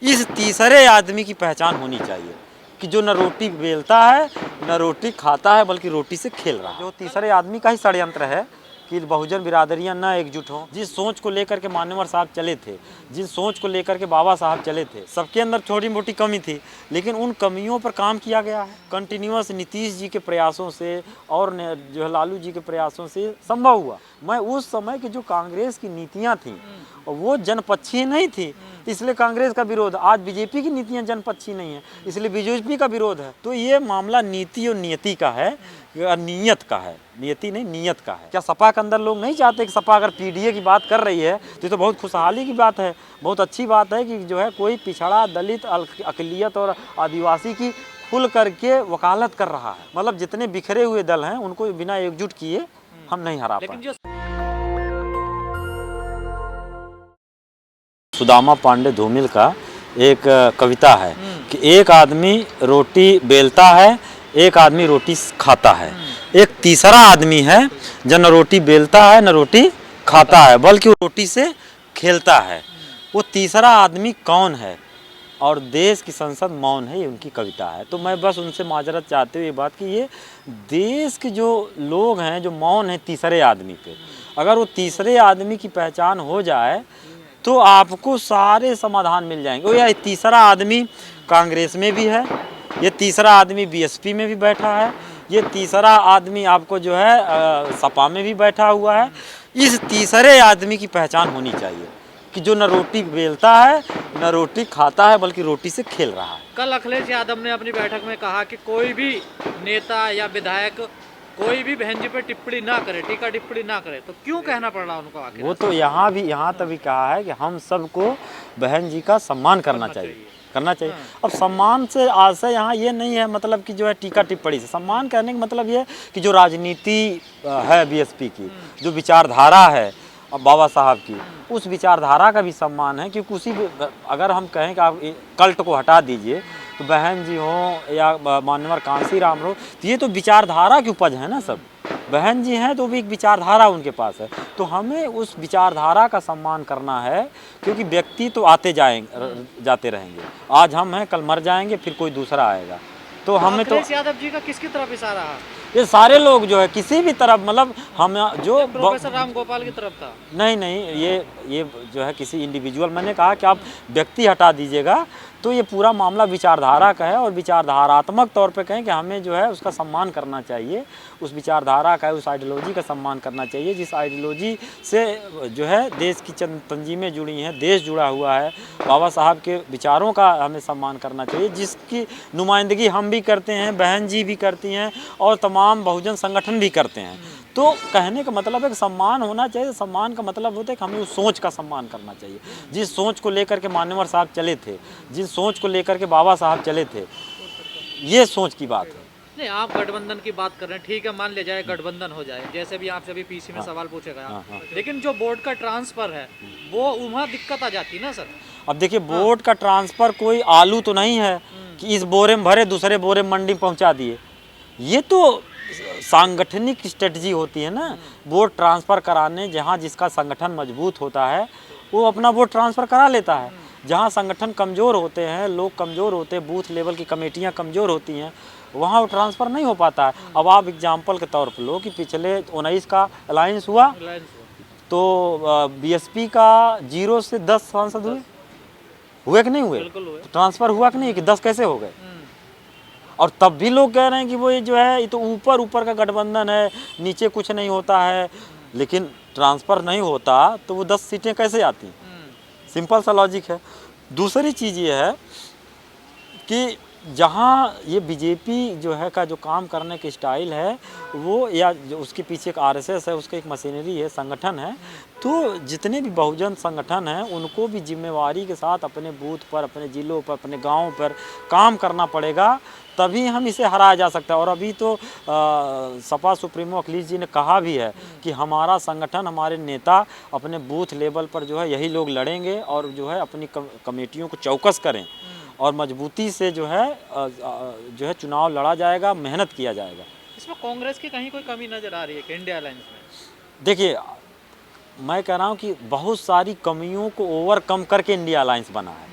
इस तीसरे आदमी की पहचान होनी चाहिए कि जो न रोटी बेलता है न रोटी खाता है बल्कि रोटी से खेल रहा है। जो तीसरे आदमी का ही षड्यंत्र है कि बहुजन बिरादरियां न एकजुट हों। जिस सोच को लेकर के मान्यवर साहब चले थे, जिस सोच को लेकर के बाबा साहब चले थे, सबके अंदर छोटी मोटी कमी थी, लेकिन उन कमियों पर काम किया गया है। कंटिन्यूअस नीतीश जी के प्रयासों से और जो है लालू जी के प्रयासों से संभव हुआ। मैं उस समय की जो कांग्रेस की नीतियाँ थीं वो जनपक्षीय नहीं थी, इसलिए कांग्रेस का विरोध। आज बीजेपी की नीतियां जनपक्षी नहीं है, इसलिए बीजेपी का विरोध है। तो ये मामला नीति और नियति का है, नियत का है, नियति नहीं नियत का है। क्या सपा के अंदर लोग नहीं चाहते कि सपा अगर पीडीए की बात कर रही है तो बहुत खुशहाली की बात है, बहुत अच्छी बात है कि जो है कोई पिछड़ा, दलित, अक़लियत और आदिवासी की खुल करके वकालत कर रहा है। मतलब जितने बिखरे हुए दल हैं उनको बिना एकजुट किए हम नहीं हरा पाए। सुदामा पांडे धूमिल का एक कविता है कि एक आदमी रोटी बेलता है, एक आदमी रोटी खाता है, एक तीसरा आदमी है जो न रोटी बेलता है न रोटी खाता है बल्कि वो रोटी से खेलता है। वो तीसरा आदमी कौन है? और देश की संसद मौन है, ये उनकी कविता है। तो मैं बस उनसे माजरत चाहते हुए ये बात कि ये देश के जो लोग हैं जो मौन है तीसरे आदमी पे, अगर वो तीसरे आदमी की पहचान हो जाए तो आपको सारे समाधान मिल जाएंगे। वो यार तीसरा आदमी कांग्रेस में भी है, ये तीसरा आदमी बीएसपी में भी बैठा है, ये तीसरा आदमी आपको जो है सपा में भी बैठा हुआ है। इस तीसरे आदमी की पहचान होनी चाहिए कि जो न रोटी बेलता है न रोटी खाता है बल्कि रोटी से खेल रहा है। कल अखिलेश यादव ने अपनी बैठक में कहा कि कोई भी नेता या विधायक कोई भी बहन जी पे टिप्पणी ना करे, टीका टिप्पणी ना करे, तो क्यों कहना पड़ रहा उनको आखिर? वो तो यहाँ तक भी कहा है कि हम सबको बहन जी का सम्मान करना चाहिए। अब सम्मान से आशय यहाँ ये नहीं है मतलब कि जो है टीका टिप्पणी से सम्मान करने का मतलब ये कि जो राजनीति है बीएसपी की, जो विचारधारा है बाबा साहब की, उस विचारधारा का भी सम्मान है। क्योंकि उसी अगर हम कहें कि आप कल्ट को हटा दीजिए तो बहन जी हो या मान्यवर कांसी राम हो, तो ये तो विचारधारा की उपज है ना। सब बहन जी हैं तो भी एक विचारधारा उनके पास है, तो हमें उस विचारधारा का सम्मान करना है। क्योंकि व्यक्ति तो आते जाते रहेंगे, आज हम हैं कल मर जाएंगे, फिर कोई दूसरा आएगा। तो हमें तो यादव जी का किसकी तरफ इशारा है? ये सारे लोग जो है किसी भी तरफ, मतलब हम जो प्रोफेसर राम गोपाल की तरफ था। नहीं, ये जो है किसी इंडिविजुअल, मैंने कहा कि आप व्यक्ति हटा दीजिएगा तो ये पूरा मामला विचारधारा का है। और विचारधारात्मक तौर पे कहें कि हमें जो है उसका सम्मान करना चाहिए, उस विचारधारा का, उस आइडियोलॉजी का सम्मान करना चाहिए जिस आइडियोलॉजी से जो है देश की चंद तंजीमें जुड़ी हैं, देश जुड़ा हुआ है। बाबा साहब के विचारों का हमें सम्मान करना चाहिए, जिसकी नुमाइंदगी हम भी करते हैं, बहन जी भी करती हैं और तमाम बहुजन संगठन भी करते हैं। तो कहने का मतलब है कि सम्मान होना चाहिए। सम्मान का मतलब होता है कि हमें उस सोच का सम्मान करना चाहिए जिस सोच को लेकर के मान्यवर साहब चले थे, जिस सोच को लेकर के बाबा साहब चले थे, ये सोच की बात है। नहीं, आप गठबंधन की बात कर रहे हैं, ठीक है, मान लिया जाए गठबंधन हो जाए, जैसे भी आपसे अभी पीसी में सवाल पूछे गया, लेकिन जो बोर्ड का ट्रांसफर है वो वहाँ दिक्कत आ जाती है ना सर। अब देखिए बोर्ड का ट्रांसफर कोई आलू तो नहीं है कि इस बोरे में भरे दूसरे बोरे में मंडी पहुँचा दिए। ये तो सांगठनिक स्ट्रेटजी होती है ना, बोर्ड ट्रांसफ़र कराने। जहाँ जिसका संगठन मजबूत होता है वो अपना बोर्ड ट्रांसफ़र करा लेता है। जहाँ संगठन कमज़ोर होते हैं, लोग कमज़ोर होते हैं, बूथ लेवल की कमेटियाँ कमज़ोर होती हैं, वहाँ वो ट्रांसफ़र नहीं हो पाता है। अब आप एग्जाम्पल के तौर पर लो कि पिछले 19 का अलायंस हुआ तो बीएसपी का 0 से 10 सांसद हुए कि नहीं हुए? तो ट्रांसफ़र हुआ कि नहीं, कि 10 कैसे हो गए? और तब भी लोग कह रहे हैं कि वो ये जो है ये तो ऊपर का गठबंधन है, नीचे कुछ नहीं होता है। लेकिन ट्रांसफ़र नहीं होता तो वो 10 सीटें कैसे आती? सिंपल सा लॉजिक है। दूसरी चीज़ ये है कि जहाँ ये बीजेपी जो है का जो काम करने की स्टाइल है वो, या जो उसके पीछे एक आरएसएस है, उसका एक मशीनरी है, संगठन है, तो जितने भी बहुजन संगठन हैं उनको भी जिम्मेवारी के साथ अपने बूथ पर, अपने ज़िलों पर, अपने गाँव पर काम करना पड़ेगा, तभी हम इसे हराया जा सकता है। और अभी तो सपा सुप्रीमो अखिलेश जी ने कहा भी है कि हमारा संगठन, हमारे नेता अपने बूथ लेवल पर जो है यही लोग लड़ेंगे और जो है अपनी कमेटियों को चौकस करें और मजबूती से जो है चुनाव लड़ा जाएगा, मेहनत किया जाएगा। इसमें कांग्रेस की कहीं कोई कमी नज़र आ रही है कि इंडिया अलायंस में? देखिए मैं कह रहा हूँ कि बहुत सारी कमियों को ओवरकम करके इंडिया अलायंस बना है।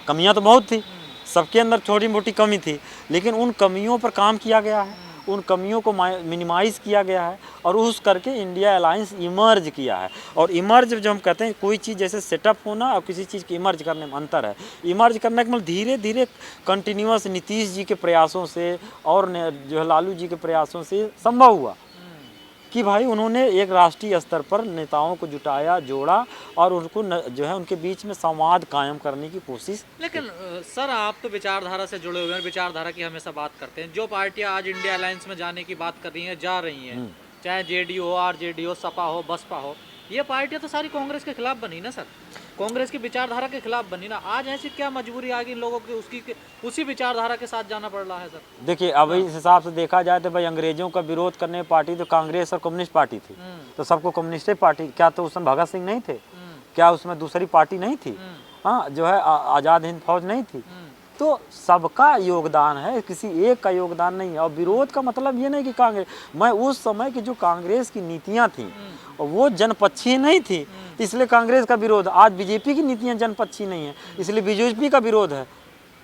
कमियां तो बहुत थी, सबके अंदर छोटी मोटी कमी थी, लेकिन उन कमियों पर काम किया गया है, उन कमियों को मिनिमाइज़ किया गया है और उस करके इंडिया अलायंस इमर्ज किया है। और इमर्ज जो हम कहते हैं, कोई चीज़ जैसे सेटअप होना और किसी चीज़ की इमर्ज करने में अंतर है। इमर्ज करने के मतलब धीरे धीरे कंटिन्यूअस नीतीश जी के प्रयासों से और जो है लालू जी के प्रयासों से संभव हुआ कि भाई उन्होंने एक राष्ट्रीय स्तर पर नेताओं को जुटाया, जोड़ा और उनको जो है उनके बीच में संवाद कायम करने की कोशिश। लेकिन सर, आप तो विचारधारा से जुड़े हुए हैं, विचारधारा की हमेशा बात करते हैं। जो पार्टियां आज इंडिया अलायंस में जाने की बात कर रही हैं, जा रही हैं, चाहे जेडीयू हो, आरजेडी हो, सपा हो, बसपा हो, ये पार्टियां तो सारी कांग्रेस के खिलाफ बनी ना सर, कांग्रेस की विचारधारा के खिलाफ बनी ना। आज ऐसी क्या मजबूरी आ गई इन लोगों की, उसी विचारधारा के साथ जाना पड़ रहा है सर? देखिए, अब इस हिसाब से देखा जाए तो भाई अंग्रेजों का विरोध करने पार्टी तो कांग्रेस और कम्युनिस्ट पार्टी थी, तो सबको कम्युनिस्ट पार्टी, क्या तो उसमें भगत सिंह नहीं थे, क्या उसमें दूसरी पार्टी नहीं थी, हाँ जो है आज़ाद हिंद फौज नहीं थी, तो सबका योगदान है, किसी एक का योगदान नहीं है। और विरोध का मतलब ये नहीं कि कांग्रेस, मैं उस समय की जो कांग्रेस की नीतियां थी वो जनपक्षीय नहीं थी, इसलिए कांग्रेस का विरोध। आज बीजेपी की नीतियां जनपक्षीय नहीं है, इसलिए बीजेपी का विरोध है।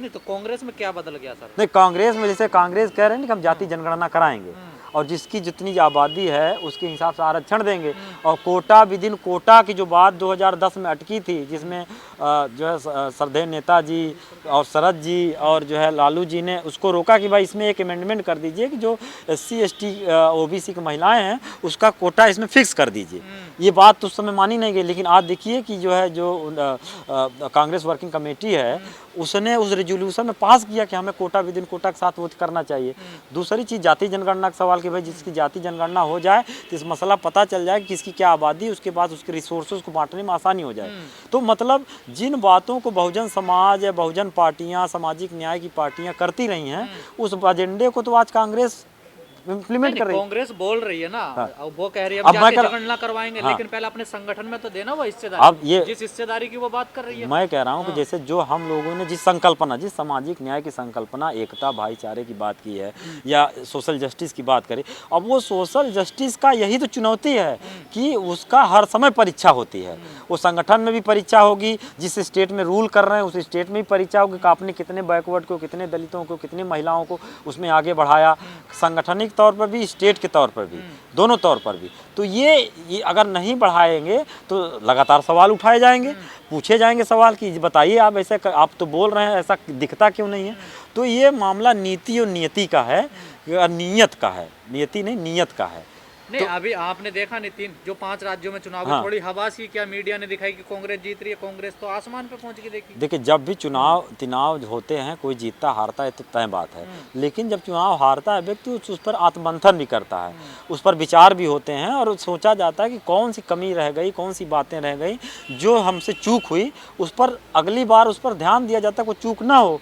नहीं तो कांग्रेस में क्या बदल गया सर? नहीं, कांग्रेस में जैसे कांग्रेस कह रहे हैं कि हम जाति जनगणना कराएंगे और जिसकी जितनी आबादी है उसके हिसाब से आरक्षण देंगे, और कोटा विद इन कोटा की जो बात 2010 में अटकी थी, जिसमें जो है श्रद्धेय नेताजी और शरद जी और जो है लालू जी ने उसको रोका कि भाई इसमें एक अमेंडमेंट कर दीजिए कि जो SC ST OBC की महिलाएं हैं उसका कोटा इसमें फिक्स कर दीजिए। ये बात तो उस समय मानी नहीं गई, लेकिन आज देखिए कि जो है जो कांग्रेस वर्किंग कमेटी है उसने उस रेजोल्यूशन में पास किया कि हमें कोटा विद इन कोटा के साथ वो करना चाहिए। दूसरी चीज़ जाति जनगणना का सवाल कि भाई जिसकी जाति जनगणना हो जाए तो इस मसला पता चल जाए कि किसकी क्या आबादी, उसके बाद उसके रिसोर्सेज को बांटने में आसानी हो जाए। तो मतलब जिन बातों को बहुजन समाज या बहुजन पार्टियां, सामाजिक न्याय की पार्टियां करती रही हैं, उस एजेंडे को तो आज कांग्रेस इम्प्लीमेंट कर रही है। कांग्रेस बोल रही है ना, अब वो कह रही है अब जाति जनगणना करवाएंगे, लेकिन पहले अपने संगठन में तो देना वो हिस्सेदारी। अब ये जिस हिस्सेदारी की वो बात कर रही है, मैं कह रहा हूँ कि जैसे जो हम लोगों ने जिस संकल्पना, जिस सामाजिक न्याय की संकल्पना, एकता भाईचारे की बात की है या सोशल जस्टिस की बात करी, अब वो सोशल जस्टिस का यही तो चुनौती है कि उसका हर समय परीक्षा होती है। वो संगठन में भी परीक्षा होगी, जिस स्टेट में रूल कर रहे हैं उस स्टेट में भी परीक्षा होगी कि आपने कितने बैकवर्ड को, कितने दलितों को, कितने महिलाओं को उसमें आगे बढ़ाया, संगठनिक तौर पर भी, स्टेट के तौर पर भी, दोनों तौर पर भी। तो ये अगर नहीं बढ़ाएंगे तो लगातार सवाल उठाए जाएंगे, पूछे जाएंगे सवाल कि बताइए आप ऐसे आप तो बोल रहे हैं, ऐसा दिखता क्यों नहीं है। तो ये मामला नीति और नियति का है, नियत का है, नियति नहीं नियत का है। नहीं तो, अभी आपने देखा नहीं जो 5 राज्यों में चुनाव हाँ, थोड़ी हवा सी क्या मीडिया ने दिखाई कि कांग्रेस जीत रही है, कांग्रेस तो आसमान पे पहुंच गई। देखिए जब भी चुनाव होते हैं, कोई जीतता हारता है तो तय बात है, लेकिन जब चुनाव हारता है व्यक्ति उस पर आत्ममंथन भी करता है, उस पर विचार भी होते हैं और सोचा जाता है कि कौन सी कमी रह गई, कौन सी बातें रह गई, जो हमसे चूक हुई उस पर अगली बार उस पर ध्यान दिया जाता है, कोई चूक ना हो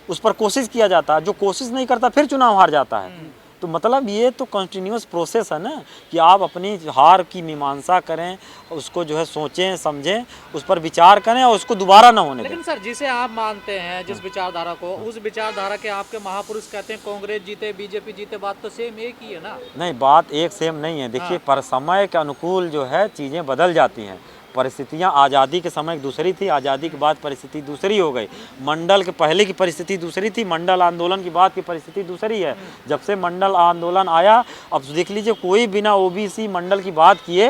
उस पर कोशिश किया जाता है। जो कोशिश नहीं करता फिर चुनाव हार जाता है। तो मतलब ये तो कंटिन्यूस प्रोसेस है ना कि आप अपनी हार की मीमांसा करें, उसको जो है सोचें, समझें, उस पर विचार करें और उसको दोबारा ना होने दें। लेकिन सर, जिसे आप मानते हैं, जिस विचारधारा को, उस विचारधारा के आपके महापुरुष कहते हैं कांग्रेस जीते, बीजेपी जीते, बात तो सेम एक ही है ना? नहीं, बात एक सेम नहीं है। देखिए पर समय के अनुकूल जो है चीज़ें बदल जाती हैं। परिस्थितियाँ आज़ादी के समय दूसरी थी, आज़ादी के बाद परिस्थिति दूसरी हो गई। मंडल के पहले की परिस्थिति दूसरी थी, मंडल आंदोलन के बाद की परिस्थिति दूसरी है। जब से मंडल आंदोलन आया, अब देख लीजिए कोई बिना OBC मंडल की बात किए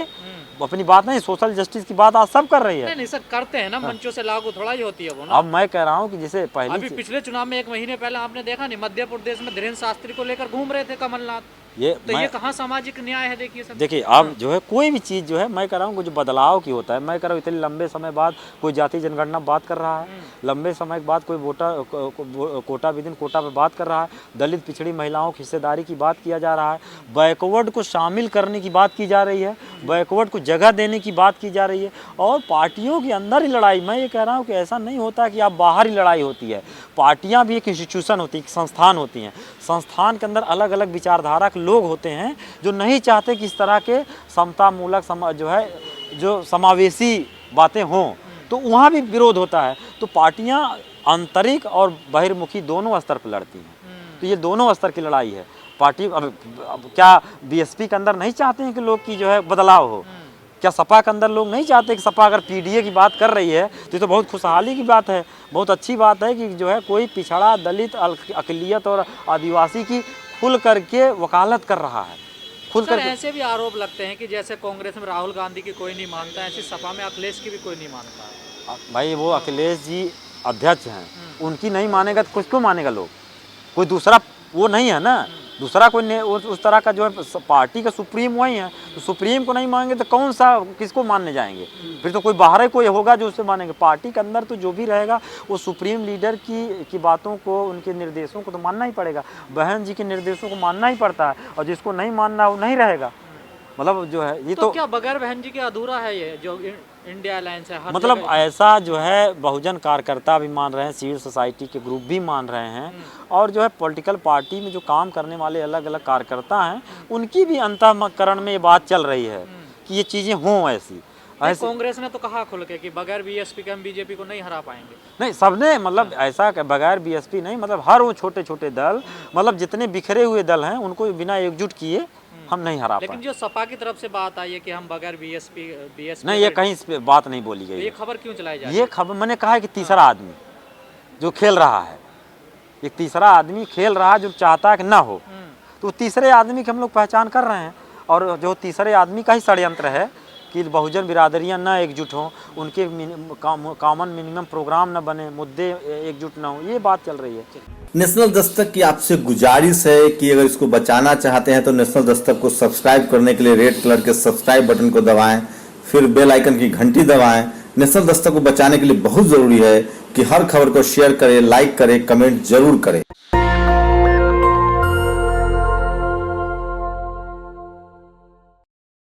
अपनी बात नहीं, सोशल जस्टिस की बात आज सब कर रही है। नहीं सर, करते हैं ना, मंचों से लागू थोड़ा ही होती है वो ना। अब मैं कह रहा हूँ कि जैसे पहले अभी पिछले चुनाव में 1 महीने पहले आपने देखा नहीं, मध्य प्रदेश में धीरेन्द्र शास्त्री को लेकर घूम रहे थे कमलनाथ। ये कहाँ सामाजिक न्याय है? देखिए सर, देखिए अब जो है कोई भी चीज़ जो है, मैं कह रहा हूँ जो बदलाव की होता है, मैं कह रहा हूँ इतने लंबे समय बाद कोई जाति जनगणना बात कर रहा है, लंबे समय के बाद कोई कोटा विद इन कोटा पे बात कर रहा है, दलित पिछड़ी महिलाओं की हिस्सेदारी की बात किया जा रहा है, बैकवर्ड को शामिल करने की बात की जा रही है, बैकवर्ड को जगह देने की बात की जा रही है। और पार्टियों के अंदर ही लड़ाई, मैं ये कह रहा हूँ कि ऐसा नहीं होता कि आप बाहर ही लड़ाई होती है। पार्टियां भी एक इंस्टीट्यूशन होती है, एक संस्थान होती हैं। संस्थान के अंदर अलग अलग विचारधारा के लोग होते हैं जो नहीं चाहते कि इस तरह के समतामूलक जो है जो समावेशी बातें हों, तो वहाँ भी विरोध होता है। तो पार्टियां आंतरिक और बहिर्मुखी दोनों स्तर पर लड़ती हैं। तो ये दोनों स्तर की लड़ाई है। पार्टी अब क्या BSP के अंदर नहीं चाहते हैं कि लोग की जो है बदलाव हो, क्या सपा के अंदर लोग नहीं चाहते कि सपा अगर पीडीए की बात कर रही है तो ये तो बहुत खुशहाली की बात है, बहुत अच्छी बात है कि जो है कोई पिछड़ा, दलित, अक़लियत और आदिवासी की खुल करके वकालत कर रहा है, खुल सर कर। ऐसे भी आरोप लगते हैं कि जैसे कांग्रेस में राहुल गांधी की कोई नहीं मानता, ऐसी सपा में अखिलेश की भी कोई नहीं मानता। भाई वो अखिलेश जी अध्यक्ष हैं, उनकी नहीं मानेगा तो किसको मानेगा लोग? कोई दूसरा वो नहीं है ना, दूसरा कोई उस तरह का जो है पार्टी का सुप्रीम वही है, तो सुप्रीम को नहीं मानेंगे तो कौन सा किसको मानने जाएंगे? फिर तो कोई बाहर ही कोई होगा जो उससे मानेंगे। पार्टी के अंदर तो जो भी रहेगा वो सुप्रीम लीडर की बातों को, उनके निर्देशों को तो मानना ही पड़ेगा। बहन जी के निर्देशों को मानना ही पड़ता है, और जिसको नहीं मानना वो नहीं रहेगा। मतलब जो है ये तो क्या बगैर बहन जी के अधूरा है ये जो इंडिया अलायंस है? हर मतलब जगह ऐसा जो है बहुजन कार्यकर्ता भी मान रहे हैं, सिविल सोसाइटी के ग्रुप भी मान रहे हैं, और जो है पॉलिटिकल पार्टी में जो काम करने वाले अलग अलग कार्यकर्ता हैं उनकी भी अंतःकरण में ये बात चल रही है कि ये चीज़ें हों ऐसी। कांग्रेस ने तो कहा खुल के कि बगैर बीएसपी के हम बीजेपी को नहीं हरा पाएंगे। नहीं, सबने मतलब ऐसा बगैर बीएसपी नहीं, मतलब हर वो छोटे छोटे दल, मतलब जितने बिखरे हुए दल हैं उनको बिना एकजुट किए हम नहीं हरा पाए। लेकिन जो सपा की तरफ से बात आई है कि हम बगैर बीएसपी नहीं, ये कहीं इस पे बात नहीं बोली गई। ये खबर क्यों चलाई जा रही है? ये खबर मैंने कहा है कि तीसरा आदमी जो खेल रहा है, एक तीसरा आदमी खेल रहा है जो चाहता है कि ना हो, तो तीसरे आदमी की हम लोग पहचान कर रहे हैं, और जो तीसरे आदमी का ही षड्यंत्र है कि बहुजन बिरादरियां ना एकजुट हों, उनके कॉमन मिनिमम प्रोग्राम ना बने, मुद्दे एकजुट ना हो, ये बात चल रही है। नेशनल दस्तक की आपसे गुजारिश है कि अगर इसको बचाना चाहते हैं तो नेशनल दस्तक को सब्सक्राइब करने के लिए रेड कलर के सब्सक्राइब बटन को दबाएं, फिर बेल आइकन की घंटी दबाएं। नेशनल दस्तक को बचाने के लिए बहुत जरूरी है कि हर खबर को शेयर करें, लाइक करें, कमेंट जरूर करें।